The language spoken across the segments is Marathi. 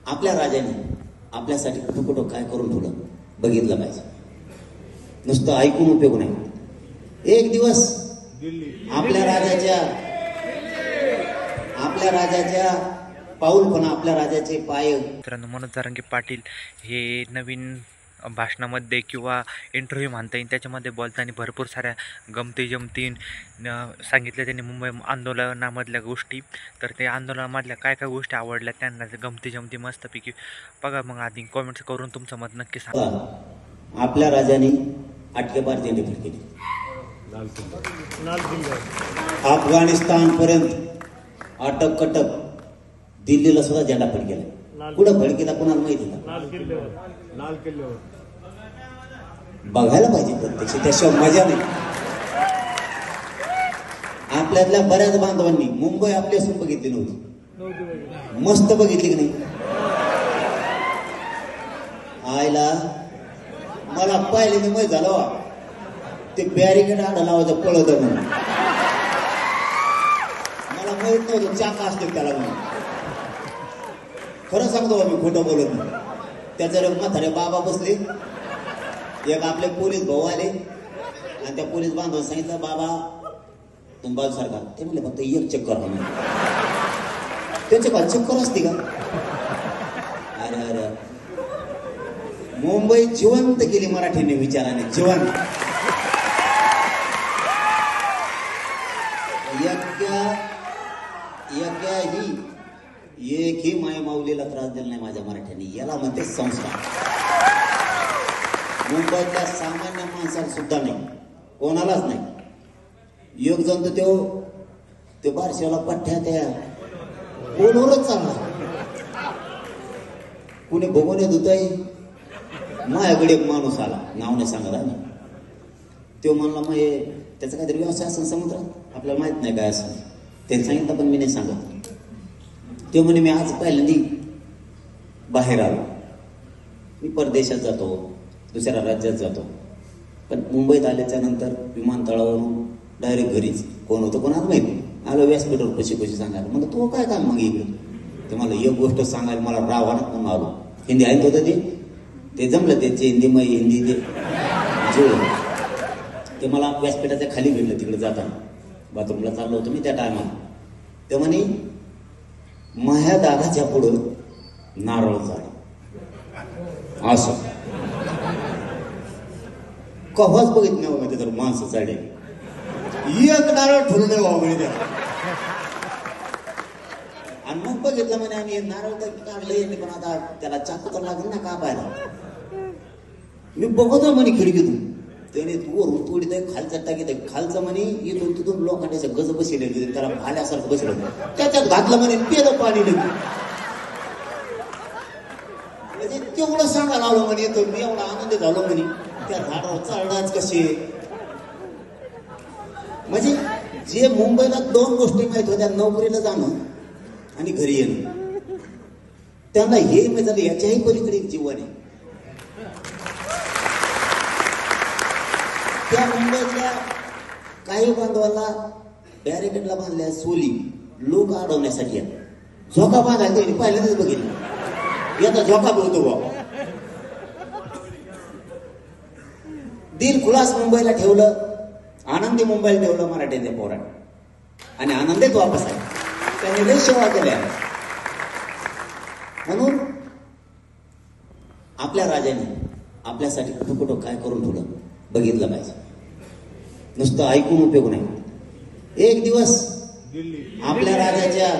आपल्या राजाने आपल्यासाठी कुठं कुठं काय करून ठेवलं बघितलं पाहिजे. नुसतं ऐकून उपयोग नाही. एक दिवस आपल्या राजाच्या पाऊलपणा, आपल्या राजाचे पाय. मित्रांनो, मनोज जरांगे पाटील हे नवीन भाषणामध्ये किंवा इंटरव्ह्यू म्हणता येईल त्याच्यामध्ये बोलताना भरपूर साऱ्या गमती जमती सांगितल्या त्यांनी मुंबई आंदोलनामधल्या गोष्टी. तर ते आंदोलनामधल्या काय काय गोष्टी आवडल्या त्यांना, गमती जमती मस्तपैकी बघा. मग आधी कॉमेंट्स करून तुमचं मत नक्की सांगा. आपल्या राजाने आटकेपार झेंडे फडकेले. अफगाणिस्तान पर्यंत अटक कटक, दिल्लीला सुद्धा झेंडा फडकेला. कुठं फडकेला कोणाला माहिती का? लाल किल्ल्यावर बघायला पाहिजे प्रत्यक्ष, त्याशिवाय मजा नाही. आपल्यातल्या बऱ्याच बांधवांनी मुंबई आपली असून बघितली नव्हती. मस्त बघितली की नाही? आयला मला पाहिले माहित झालं ते बॅरिकेड आडा लावायचं पळत म्हणून. मला माहित नव्हतं चाका असते त्याला म्हणून. खरं सांगतो मी, खोटं बोलत नाही. त्याच्यावर म्हातारे बाबा बसले, एक आपले पोलीस भाऊ आले आणि त्या पोलीस बांधवांना सांगितलं, बाबा तुम्ही बाजू सरकार. ते म्हणले फक्त एक चक्कर म्हणून. त्याच्या का चक्कर असते का? अरे अरे, मुंबई जिवंत केली मराठीने विचाराने, जिवंत. एकही माय माऊलीला त्रास दिला नाही माझ्या मराठ्यांनी. याला म्हणते संस्कार. मुंबईतल्या सामान्य माणसाला सुद्धा नाही, कोणालाच नाही. एक जण तर ते बारशाला पठ्ठ्या त्या कोणवरच चालला. कुणी बघून येत होत. माझ्याकडे एक माणूस आला, नाव नाही सांगत आम्ही. तो म्हणला मग त्याचा काहीतरी व्यवसाय असेल समुद्रात, आपल्याला माहित नाही काय असं. त्यांनी सांगितलं पण मी नाही सांगत. ते म्हणे मी आज पहिल्यांदा बाहेर आलो. मी परदेशात जातो, दुसऱ्या राज्यात जातो. पण मुंबईत आल्याच्या नंतर विमानतळावरून डायरेक्ट घरीच. कोण होतं कोणाला माहिती. आलो व्यासपीठावर कशी सांगायला. म्हणलं तो काय काम मग इकडे? ते मला एक गोष्ट सांगायला मला रावाना म्हणून आलो. हिंदी ऐकत होतं ते जमलं. त्याचे हिंदी ते जुळलं. ते मला व्यासपीठाच्या खाली भेटलं तिकडे जाताना. बाथरूमला चाललो होतो मी त्या टायमाला. ते म्हणे माझ्या दादाच्या पुढं नारळ झाड असं कव्हाच बघित नाही बाबा. तर माणसं चालले एक नारळ ठेवलं नाही बाबा म्हणे त्याला. आणि मग बघितलं म्हणे आम्ही नारळ तर काढले, पण आता त्याला चाकू तर लागेल ना कापायला. मी बघतो म्हणे खिडकीतून. त्याने वरून तोडीत आहे, खालचा टाकीत आहे. खालचं म्हणे इथून तिथून लोखंडाच्या गज बसले, त्याला भाल्यासारखं बसलं. त्याच्यात घातलं म्हणे, पेलं पाणी लगेच. म्हणजे तेवढं सांगायला आलो म्हणे. तर मी एवढा आनंद झालो म्हणे त्या झाडावर चढणाच कसे. म्हणजे जे मुंबईला दोन गोष्टी माहित होत्या, नोकरीला जाणं आणि घरी येणं, त्यांना हे माहित झालं याच्याही पलीकडे एक जीवन आहे. त्या मुंबईतल्या काही बांधवाला बॅरिकेडला बांधल्या सोली लोक अडवण्यासाठी. झोका बांधायला त्यांनी पहिल्यांदाच बघितलं. याचा झोका बोलतो बाबा. दिल खुलास मुंबईला ठेवलं, आनंदी मुंबईला ठेवलं मराठ्यांच्या पोराने. आणि आनंदीत वापस आहे. त्यांनी लय सेवा केल्या. म्हणून आपल्या राजाने आपल्यासाठी कुठं कुठं काय करून ठेवलं बघितलं पाहिजे. नुसतं ऐकून उपयोग नाही. एक दिवस आपल्या राजाच्या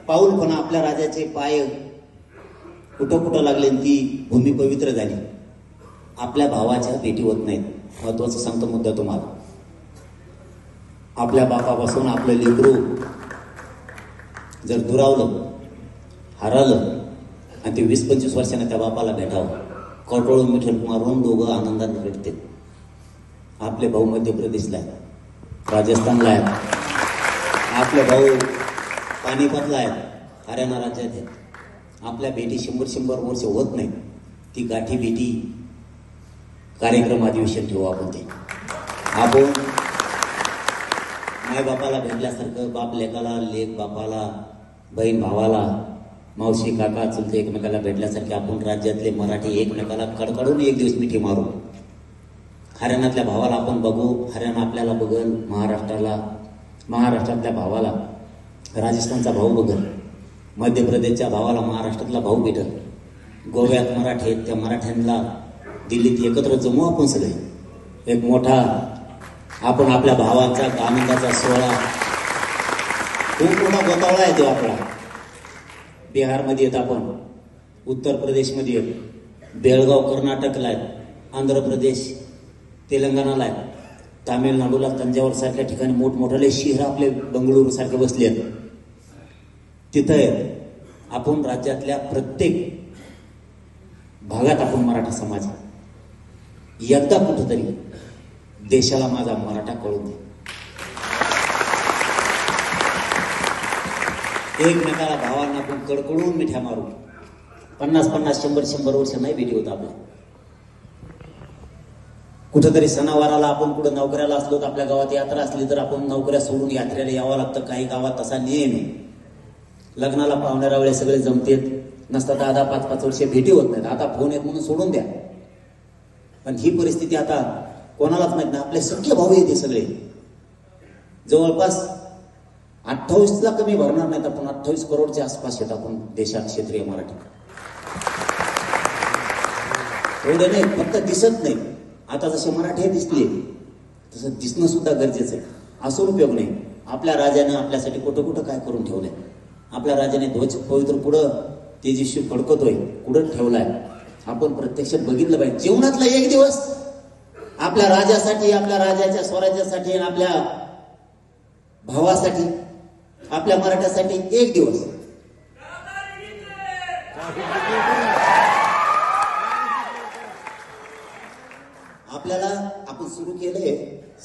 पाऊलपणा, आपल्या राजाचे पाय कुठं कुठं लागले, ती भूमी पवित्र झाली. आपल्या भावाच्या भेटी होत नाहीत. महत्वाचं सांगतो मुद्दा तुम्हाला. आपल्या बापापासून आपलं लेकरू जर दुरावलं, हरवलं आणि ते 20-25 वर्षाने त्या बापाला भेटावं, कटोळून मिठल मारून दोघं आनंदाने भेटते. आपले भाऊ मध्य प्रदेशला आहेत, राजस्थानला आहेत. आपले भाऊ पानिपतला आहेत, हरियाणा राज्यात आहेत. आपल्या भेटी 100-100 वर्ष होत नाही. ती गाठी भेटी कार्यक्रम अधिवेशन ठेवू आपण. ते आपण माय बापाला भेटल्यासारखं, बाप लेकाला, लेक बापाला बहीण भावाला, मावशी काका चुलते एकमेकाला भेटल्यासारखे आपण राज्यातले मराठी एकमेकाला कडकडून एक दिवस मिठी मारू. हरियाणातल्या भावाला आपण बघू, हरियाणा आपल्याला बघल, महाराष्ट्रातल्या भावाला राजस्थानचा भाऊ बघल, मध्य प्रदेशच्या भावाला महाराष्ट्रातला भाऊ भेटल, गोव्यात मराठी आहेत त्या मराठ्यांना दिल्लीत एकत्र जमू आपण सगळे. एक मोठा आपण आपल्या भावाचा आनंदाचा सोहळा, खूप मोठा गोतावळा आहे तो आपला. बिहारमध्ये येत आपण, उत्तर प्रदेशमध्ये येत, बेळगाव कर्नाटकला आहेत, आंध्र प्रदेश तेलंगणाला आहेत, तामिळनाडूला तंजावर सारख्या ठिकाणी मोठमोठाले शहर आपले बंगळुरू सारखे बसले आहेत. तिथं आहेत आपण राज्यातल्या प्रत्येक भागात आपण मराठा समाज. एकदा कुठंतरी देशाला माझा मराठा कळून दे. एकमेकाला भावांना आपण कडकडून मिठ्या मारू. 50-50, 100-100 वर्ष नाही भेटी होत आपल्या. कुठंतरी सणावाराला आपण कुठं नोकऱ्याला असलो तर आपल्या गावात यात्रा असली तर आपण नोकऱ्या सोडून यात्रेला यावं लागतं. काही गावात तसा नियम आहे. लग्नाला पाहुण्यारा वेळे सगळे जमतेत, नसतात 10-5 वर्ष भेटी होत नाहीत. आता फोन येत म्हणून सोडून द्या. पण ही परिस्थिती आता कोणालाच माहित नाही. आपले सख्खे भाऊ येते सगळे, जवळपास 28ला कमी भरणार नाहीत आपण. 28 करोडच्या आसपास येत आपण देशात क्षेत्रीय मराठी. एवढे नाही, फक्त दिसत नाही. आता जसे मराठी दिसले तसं दिसणं सुद्धा गरजेचं आहे. असं उपयोग नाही. आपल्या राजाने आपल्यासाठी कुठं कुठं काय करून ठेवलंय. आपल्या राजाने ध्वज पवित्र पुढं तेजस्वी फडकतोय कुठं ठेवलाय आपण प्रत्यक्षात बघितलं पाहिजे. जीवनातला एक दिवस आपल्या राजासाठी, आपल्या राजाच्या स्वराज्यासाठी आणि आपल्या भावासाठी, आपल्या मराठ्यासाठी एक दिवस. आपल्याला आपण सुरू केलंय,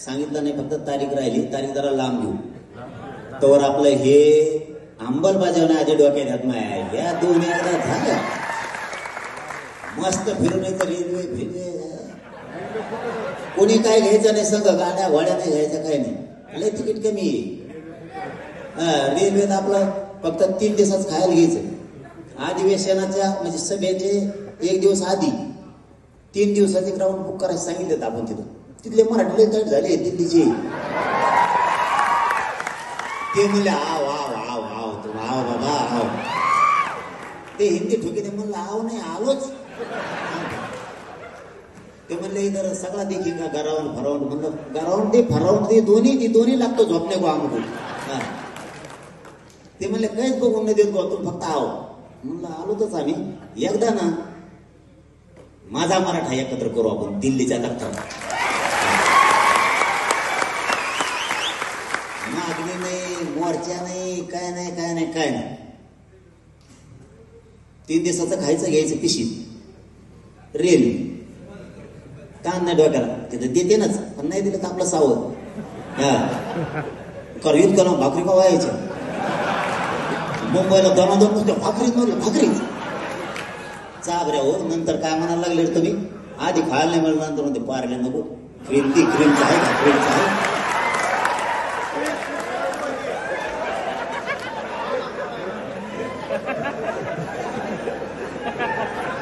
सांगितलं नाही, फक्त तारीख राहिली. तारीख जरा लांब घेऊ तर आपलं हे अंमलबजावणी आधी डोक्यात येत नाही. या दोन एकदा झालं मस्त फिरून यायचं. रेल्वे फिरवे कोणी काय घ्यायचं नाही, संघ गाड्या घोड्या नाही घ्यायचं, काही नाही. लय तिकीट कमी आहे. रेल्वेत आपलं फक्त 3 दिवसाच खायला घ्यायचं. अधिवेशनाच्या म्हणजे सभेचे 1 दिवस आधी 3 दिवसाचे ग्राउंड बुक करायचं सांगितलं आपण तिथं. तिथले मराठी लय झाले दिल्लीचे. ते म्हणले आव आव आव आव तू आव बाबा आव. ते हिंदी ठोके ते म्हणलं आव नाही आलोच. ते म्हणले इधर सगळा देखील का गरावून फरावून. म्हणलं गरावून ते फरावून ते दोन्ही लागतो झोपणे गो आमको. ते म्हणले काहीच बघून नाही देत गो, तू फक्त आव. म्हणलं आलो तच आम्ही. एकदा ना माझा मराठा एकत्र करू आपण दिल्लीच्या दफ्तरात. मागणी नाही, मोर्चा नाही, काय नाही काय नाही काय नाही. 3 दिवसाचं खायचं घ्यायचं पिशीत. रेल्वे ताण नाही डोक्याला. तिथं देते नाच, पण नाही दिलं तर आपलं सावध. युद्ध करा भाकरी का व्हायच्या. मुंबईला दमादम नुसत्या भाकरीच चाबऱ्यावर. नंतर काय म्हणायला लागले तुम्ही, आधी खायला नाही म्हणलं, नंतर म्हणते पारले नको, क्रीमचं आहे भाकरीचं आहे.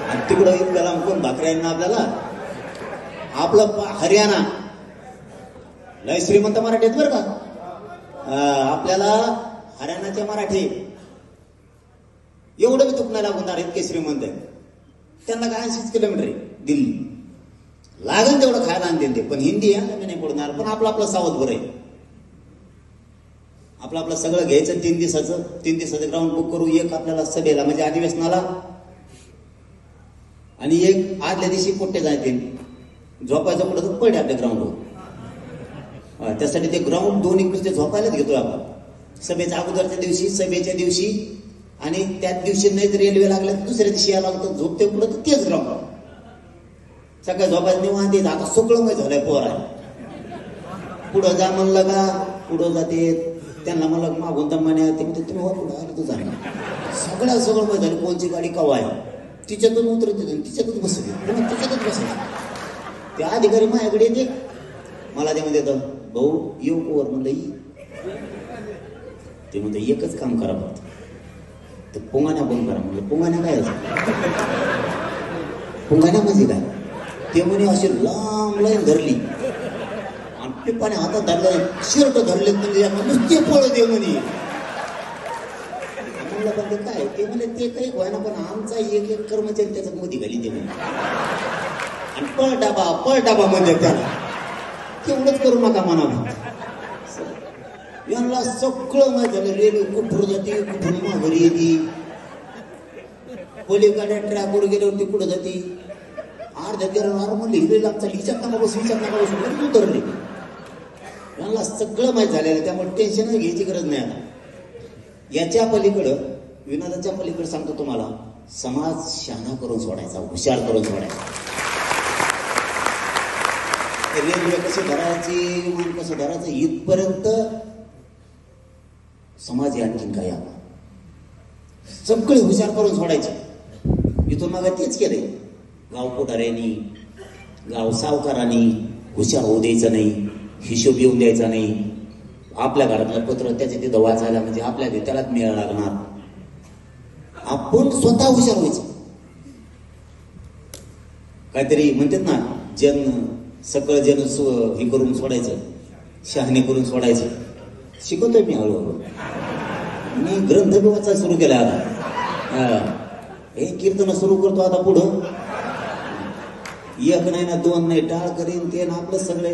आणि तिकडं येऊन गेला कोण भाकऱ्यांना आपल्याला. आपलं हरियाणा लय श्रीमंत मराठी आहेत बरं का. आपल्याला हरियाणाचे मराठी एवढं बी तुक नाही लागणार, इतके श्रीमंत आहे. त्यांना काय 80 किलोमीटर आहे दिल्ली. लागेल तेवढं खायला आणतील ते. पण हिंदी कमी नाही पडणार. पण आपलं सावध बरं आहे. आपलं सगळं घ्यायचं. 3 दिवसाचं ग्राउंड बुक करू. एक आपल्याला सभेला म्हणजे अधिवेशनाला, आणि एक आदल्या दिवशी पोट्टे जायचे. झोपायचं कुठं तर पडे आपल्या ग्राउंडवर. त्यासाठी ते ग्राउंड दोन्ही नुसते झोपायलाच घेतोय आपण. सभेच्या अगोदरच्या दिवशी, सभेच्या दिवशी, आणि त्याच दिवशी नाही रेल्वे लागल्या तर दुसऱ्या दिवशी यायला लागतं. झोपते कुठं तर तेच ग्राउंड. सकाळी झोपायचं निवांत येत. आता सुकळमय झालंय पोर आहे. पुढं जा म्हणलं का पुढं जाते. त्यांना म्हणलं मागून दमाने ते म्हणते तुम्ही हो पुढं आलं तुझा. सगळं झालं. कोणची गाडी कवा आहे तिच्यातून उतरते, तिच्यातच बसते. ते अधिकारी माझ्याकडे येते. मला ते म्हणते भाऊ येऊ कोवर. म्हणलं ते म्हणते एकच काम करा फक्त, तर पुंगाण्या बंद करा म्हणजे पुंगाण्या काय असं पुंगाण्या म्हणजे काय ते म्हणे अशी लांब लाईन धरली आणि पिपाने हातात धरलं शर्ट धरले म्हणजे नुसते पळ दे म्हणे म्हणलं पण ते काय ते म्हणे ते काही व्हायना पण आमचा एक एक कर्मचारी त्याच्यात मध्ये घाली ते म्हणे आणि पळ डाबा म्हणजे त्याला तेवढंच करू नका म्हणावं यांना सगळं माहित झालं रेल्वे कुठून जाते कुठून माघारी येते पलीकडे ट्रॅकवर गेल्यावरती कुठं जाते अर्ध्या गेल्यावर म्हणले हिरे लागचा हिच्यात नका बसू उतरले यांना सगळं माहित झालेलं त्यामुळे टेन्शनच घ्यायची गरज नाही आता याच्या पलीकडं विनोदाच्या पलीकडे सांगतो तुम्हाला समाज शहाणा करून सोडायचा हुशार करून सोडायचा रेल्वे कशी धरायची विमान कसं धरायचं इथपर्यंत समाज या आणखीन काय आपण सगळे हुशार करून सोडायचे इथून मागे तेच केलंय गाव पुढाऱ्यांनी गाव सावकारांनी हुशार होऊ द्यायचं नाही हिशोब येऊन द्यायचा नाही आपल्या घरातलं पत्र त्याच्या तिथं वाचायला म्हणजे आपल्या त्यालाच मिळायला लागणार आपण स्वतः हुशार व्हायचं काहीतरी म्हणतात ना सकळ जन हे करून सोडायचं शहाणे करून सोडायचं शिकवतोय मी हळूहळू मी ग्रंथ बी वाचायला सुरू केला आता हे कीर्तन सुरू करतो आता पुढं एक नाही ना दोन नाही टाळ करीन ते ना आपलं सगळे